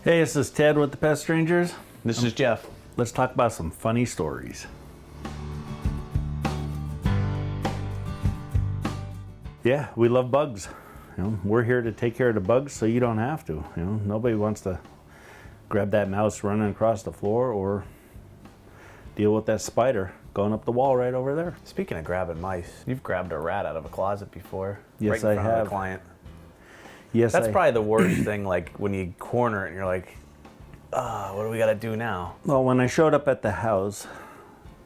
Hey, this is Ted with the Pest Strangers. This is Jeff. Let's talk about some funny stories. Yeah, we love bugs. We're here to take care of the bugs so you don't have to. Nobody wants to grab that mouse running across the floor or deal with that spider going up the wall right over there. Speaking of grabbing mice, you've grabbed a rat out of a closet before. Yes, right in I front of have. the client. Yes, That's probably the worst thing, like when you corner it and you're like, what do we got to do now? Well, when I showed up at the house,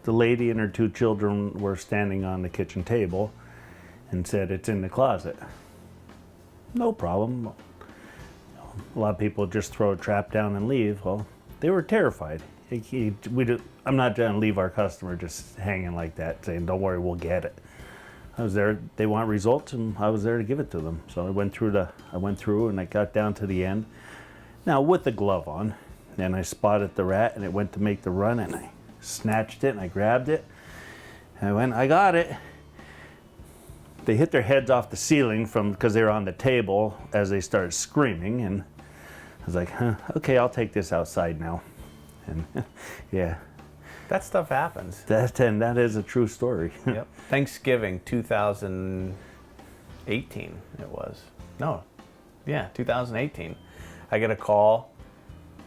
the lady and her two children were standing on the kitchen table and said, "It's in the closet." No problem. A lot of people just throw a trap down and leave. Well, they were terrified. I'm not going to leave our customer just hanging like that, saying, "Don't worry, we'll get it." I was there. They want results, and I was there to give it to them. So I went through, and I got down to the end. Now with the glove on, and I spotted the rat, and it went to make the run, and I snatched it, and I grabbed it. And I got it. They hit their heads off the ceiling because they were on the table as they started screaming, and I was like, okay, I'll take this outside now. And yeah. That stuff happens. That is a true story. Yep. Thanksgiving 2018 it was. No. Yeah, 2018. I get a call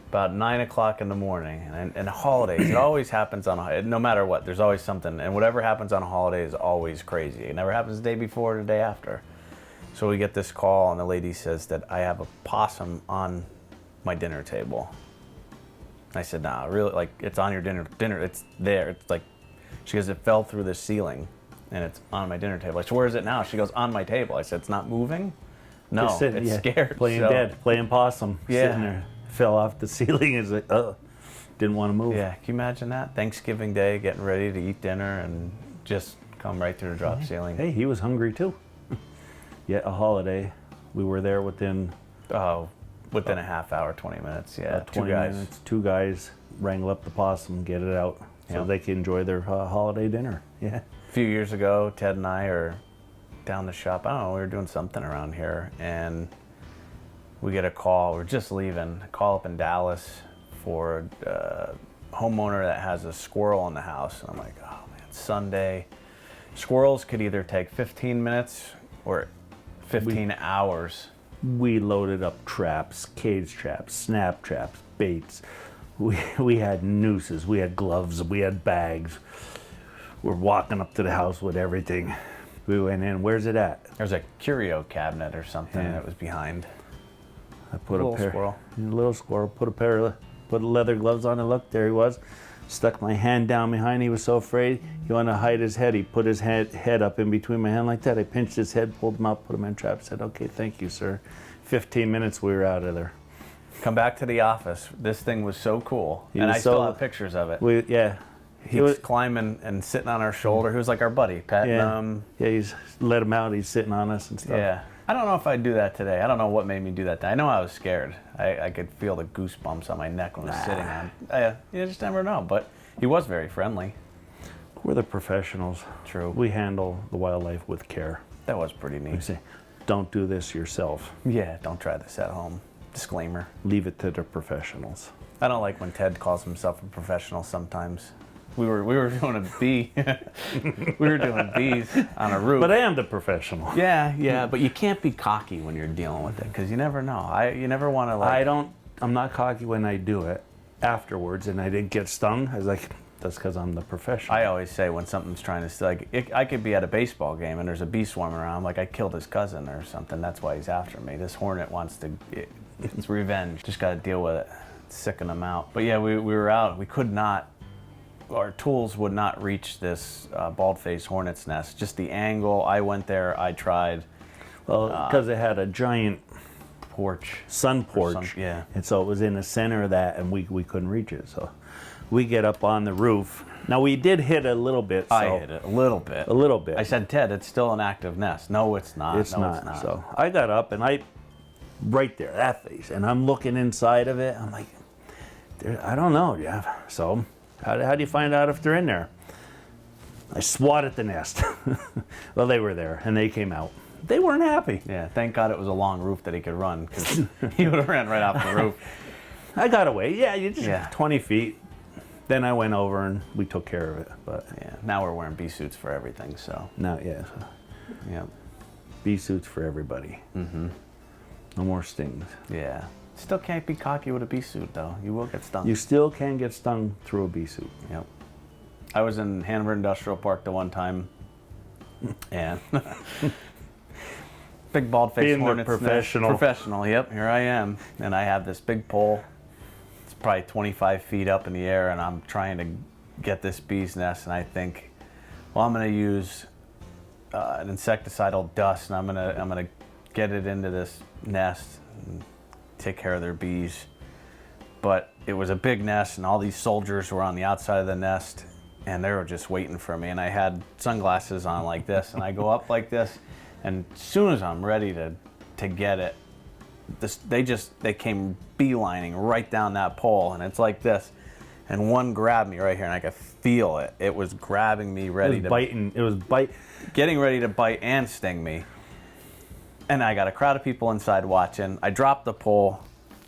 about 9 o'clock in the morning. And holidays, it always happens no matter what, there's always something. And whatever happens on a holiday is always crazy. It never happens the day before or the day after. So we get this call, and the lady says that I have a possum on my dinner table. I said, nah, really, like, it's on your dinner, it's there. It's like, she goes, it fell through the ceiling, and it's on my dinner table. I said, where is it now? She goes, on my table. I said, it's not moving? No, it's scared. Playing dead, playing possum, sitting there, fell off the ceiling. It's like, didn't want to move. Yeah, can you imagine that? Thanksgiving Day, getting ready to eat dinner, and just come right through the drop ceiling. Hey, he was hungry too. Yet a holiday, we were there within a half hour, 20 minutes, yeah. 20 minutes, two guys wrangle up the possum, get it out, so they can enjoy their holiday dinner. Yeah. A few years ago, Ted and I are down the shop. I don't know, we were doing something around here, and we get a call. We're just leaving. A call up in Dallas for a homeowner that has a squirrel in the house. And I'm like, oh man, it's Sunday. Squirrels could either take 15 minutes or 15 hours. We loaded up traps, cage traps, snap traps, baits. We had nooses, we had gloves, we had bags. We're walking up to the house with everything. We went in. Where's it at? There's a curio cabinet or something that was behind. I put a squirrel. A little squirrel. Put leather gloves on, and look, there he was. Stuck my hand down behind. He was so afraid. He wanted to hide his head. He put his head up in between my hand like that. I pinched his head, pulled him out, put him in trap. Said, "Okay, thank you, sir." 15 minutes, we were out of there. Come back to the office. This thing was so cool, and I still have pictures of it. He was climbing and sitting on our shoulder. He was like our buddy, petting him. Yeah, he's let him out. He's sitting on us and stuff. Yeah. I don't know if I'd do that today. I don't know what made me do that. I know I was scared. I could feel the goosebumps on my neck when I was sitting on. You just never know. But he was very friendly. We're the professionals. True. We handle the wildlife with care. That was pretty neat. We say, don't do this yourself. Yeah, don't try this at home. Disclaimer. Leave it to the professionals. I don't like when Ted calls himself a professional sometimes. We were doing a bee. We were doing bees on a roof. But I am the professional. Yeah. But you can't be cocky when you're dealing with it, because you never know. You never want to like. I'm not cocky when I do it. Afterwards, and I didn't get stung. I was like, that's because I'm the professional. I always say when something's trying to I could be at a baseball game and there's a bee swarming around. Like I killed his cousin or something. That's why he's after me. This hornet wants to. It's revenge. Just got to deal with it. Sicken him out. But yeah, we were out. We could not. Our tools would not reach this bald-faced hornet's nest. Just the angle. I went there. I tried. Well, because it had a giant sun porch. Yeah. And so it was in the center of that, and we couldn't reach it. So we get up on the roof. Now we did hit a little bit. So I hit it a little bit. A little bit. I said, Ted, it's still an active nest. No, it's not. It's not. So I got up, and right there, that face, and I'm looking inside of it. I'm like, I don't know, Jeff. So how do you find out if they're in there? I swatted the nest. Well, they were there, and they came out. They weren't happy. Yeah, thank God it was a long roof that he could run, because he would have ran right off the roof. I got away. Yeah, you just Yeah. 20 feet. Then I went over and we took care of it. But Yeah. Now we're wearing bee suits for everything. So now, yeah, yeah. bee suits for everybody. Mm-hmm. No more stings. Yeah. Still can't be cocky with a bee suit though. You will get stung. You still can get stung through a bee suit. Yep. I was in Hanover Industrial Park the one time, and big bald face Being the hornets. professional. Professional. Yep. Here I am, and I have this big pole. It's probably 25 feet up in the air, and I'm trying to get this bee's nest. And I think, well, I'm going to use an insecticidal dust, and I'm gonna get it into this nest and take care of their bees. But it was a big nest, and all these soldiers were on the outside of the nest, and they were just waiting for me. And I had sunglasses on like this, and I go up like this, and as soon as I'm ready to get it, they came beelining right down that pole, and it's like this. And one grabbed me right here, and I could feel it. It was grabbing me, ready to biting. It was getting ready to bite and sting me. And I got a crowd of people inside watching. I drop the pole,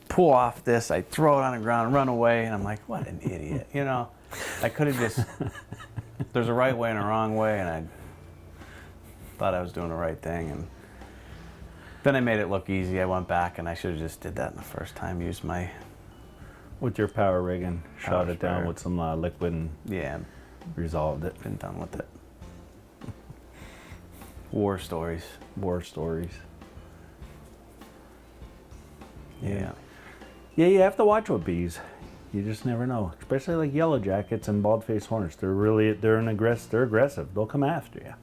pull off this, I throw it on the ground, run away, and I'm like, what an idiot, you know? I could have just, there's a right way and a wrong way, and I thought I was doing the right thing. And then I made it look easy. I went back, and I should have just did that the first time, used my... with your power rig and shot Power it down sprayer. with some liquid and Yeah, resolved it. been done with it. War stories. War stories. Yeah. Yeah, you have to watch with bees. You just never know, especially like yellow jackets and bald-faced hornets. They're aggressive. They'll come after you.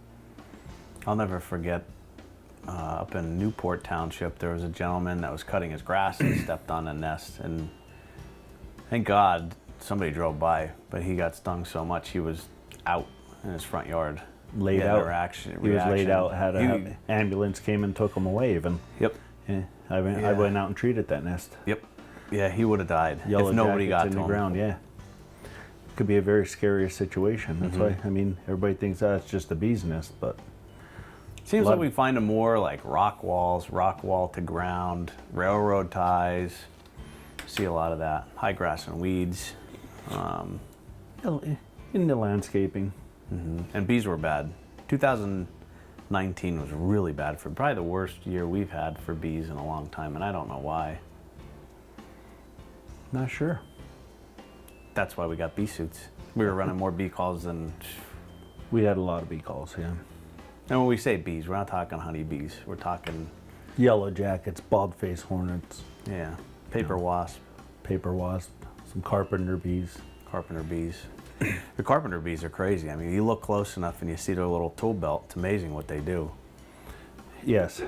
I'll never forget, up in Newport Township, there was a gentleman that was cutting his grass and stepped on a nest. And thank God somebody drove by, but he got stung so much he was out in his front yard. Laid He had out. a reaction. He was laid out. Had an ambulance came and took him away. Even. Yep. Yeah, I Yeah. went out and treated that nest. Yep. Yeah, he would have died Yellow if nobody jackets got in to the him. ground. Yeah, could be a very scary situation. That's why I mean everybody thinks that it's just a bee's nest, but Seems like we find them more like rock walls, rock wall to ground, railroad ties. See a lot of that. High grass and weeds. in the landscaping. And bees were bad. 2019 was really bad for probably the worst year we've had for bees in a long time, and I don't know why. Not sure. That's why we got bee suits. We were running more bee calls than. We had a lot of bee calls. Yeah. And when we say bees, we're not talking honeybees. We're talking, Yellow jackets, bald-faced hornets, yeah, paper wasp, paper wasp, some carpenter bees. carpenter bees. The carpenter bees are crazy. I mean, you look close enough and you see their little tool belt. It's amazing what they do. Yes,